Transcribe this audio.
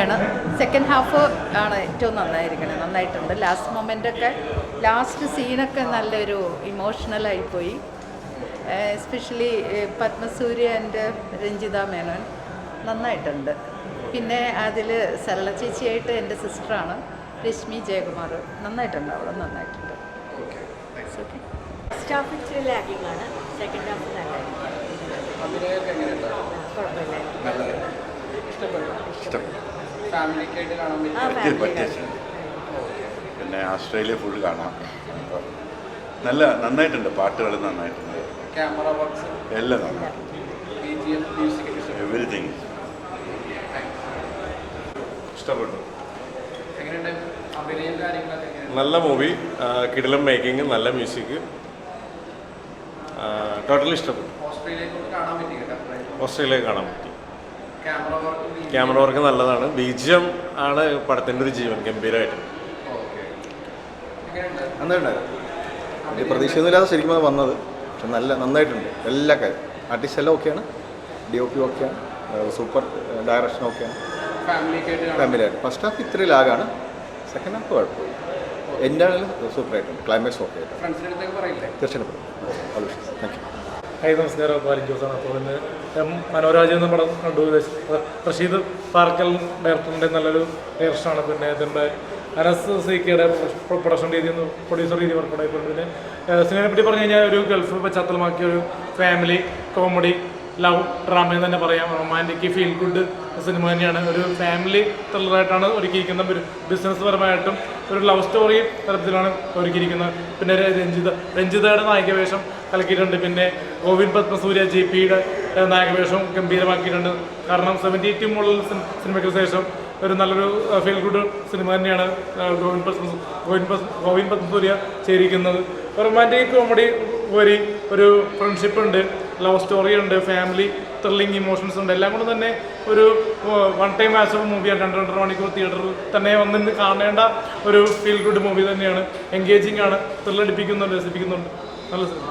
ഓക്കെയാണ്. Second half ആണ് ഏറ്റവും നന്നായിട്ടുണ്ട്. ലാസ്റ്റ് മൊമെൻ്റൊക്കെ ലാസ്റ്റ് സീനൊക്കെ നല്ലൊരു ഇമോഷണലായിപ്പോയി. എസ്പെഷ്യലി പത്മസൂര്യ ആൻഡ് രഞ്ജിത മേനോൻ നന്നായിട്ടുണ്ട്. പിന്നെ അതിൽ സരള ചേച്ചിയായിട്ട് എൻ്റെ സിസ്റ്ററാണ് രശ്മി ജയകുമാർ, നന്നായിട്ടുണ്ട്. അവൾ നന്നായിട്ടുണ്ട്. ഫസ്റ്റ് ഹാഫ് ഇച്ചിരി ലാഗിങ് ആണ്, സെക്കൻഡ് ഹാഫ് പിന്നെ ഓസ്ട്രേലിയ ഫുൾ കാണാം. നന്നായിട്ടുണ്ട്. പാട്ടുകൾ നന്നായിട്ടുണ്ട്. ക്യാമറ വർക്ക്സ് എല്ലാം നന്നായിട്ടുണ്ട്. എവരിതിങ് ഇഷ്ടപ്പെട്ടു. അഭിനയം കാര്യങ്ങളൊക്കെ നല്ല മൂവി, കിടിലം മേക്കിംഗ്, നല്ല മ്യൂസിക്, ടോട്ടലി ഇഷ്ടപ്പെട്ടു. ഓസ്ട്രേലിയ കാണാൻ പറ്റി. ക്യാമറ വർക്ക് നല്ലതാണ്. ബീജിയം ആണ് പടത്തിൻ്റെ ഒരു ജീവൻ. ഗംഭീരമായിട്ട് നന്നായിട്ടുണ്ടായിരുന്നു. വലിയ പ്രതീക്ഷയൊന്നുമില്ലാതെ ശരിക്കും അത് വന്നത്, പക്ഷെ നന്നായിട്ടുണ്ട്. എല്ലാ കാര്യം ആർട്ടിസ്റ്റ് എല്ലാം ഓക്കെയാണ്, DOP ഓക്കെയാണ്, സൂപ്പർ ഡയറക്ഷൻ ഓക്കെയാണ്. ഫാമിലിയായിട്ട് ഫസ്റ്റ് ഹാഫ് ഇത്തിരി ലാഗാണ്, സെക്കൻഡ് ഹാഫ് കുഴപ്പമില്ല. എൻ്റെ ആണെങ്കിലും സൂപ്പറായിട്ടുണ്ട്. ക്ലൈമാക്സ് ഓക്കെ ആയിട്ട് തീർച്ചയായിട്ടും. Thank you. ഹായ്, നമസ്കാരം. പാലിൻ ജോസാണ്. അപ്പോൾ ഇന്ന് മനോരാജ് എന്ന പടം കണ്ടു. റഷീദ് പാർക്കൽ ഡയറക്ടറിൻ്റെ നല്ലൊരു ഡയറക്ഷനാണ്. പിന്നെ ഇതിൻ്റെ അനസ് സീക്കയുടെ പ്രൊഡക്ഷൻ രീതി, പ്രൊഡ്യൂസർ രീതി വർക്കൗട്ടായിട്ടുണ്ട്. പിന്നെ സിനിമയെ പറ്റി പറഞ്ഞു കഴിഞ്ഞാൽ ഒരു ഗൾഫ് പശ്ചാത്തലമാക്കിയ ഒരു ഫാമിലി കോമഡി ലവ് ഡ്രാമ എന്ന് തന്നെ പറയാം. റൊമാൻറ്റിക് ഫീൽ ഗുഡ് സിനിമ തന്നെയാണ്. ഒരു ഫാമിലി ത്രില്ലറായിട്ടാണ് ഒരുക്കിയിരിക്കുന്നത്. ഒരു ബിസിനസ് പരമായിട്ടും ഒരു ലവ് സ്റ്റോറി തരത്തിലാണ് ഒരുക്കിയിരിക്കുന്നത്. പിന്നെ രഞ്ജിതയുടെ നായികവേഷം കലക്കിയിട്ടുണ്ട്. പിന്നെ ഗോവിന്ദ് പത്മസൂര്യ GPയുടെ നായകവേഷവും ഗംഭീരമാക്കിയിട്ടുണ്ട്. കാരണം 72 മുതൽ സിനിമയ്ക്ക് ശേഷം ഒരു നല്ലൊരു ഫീൽ ഗുഡ് സിനിമ തന്നെയാണ് ഗോവിന്ദ് പത്മസൂര്യ ചെയ്തിരിക്കുന്നത്. റൊമാൻറ്റിക് കോമഡി വരി ഒരു ഫ്രണ്ട്ഷിപ്പ് ഉണ്ട്, ലവ് സ്റ്റോറി ഉണ്ട്, ഫാമിലി ത്രില്ലിങ് ഇമോഷൻസ് ഉണ്ട്. എല്ലാം കൊണ്ട് തന്നെ ഒരു വൺ ടൈം വാച്ച് ഓഫ് മൂവിയാണ്. 2.5 മണിക്കൂർ തിയേറ്ററിൽ തന്നെ വന്നിട്ട് കാണേണ്ട ഒരു ഫീൽ ഗുഡ് മൂവി തന്നെയാണ്. എൻഗേജിങ് ആണ്, ത്രില്ലടിപ്പിക്കുന്നുണ്ട്, രസിപ്പിക്കുന്നുണ്ട്. നല്ല സിനിമ.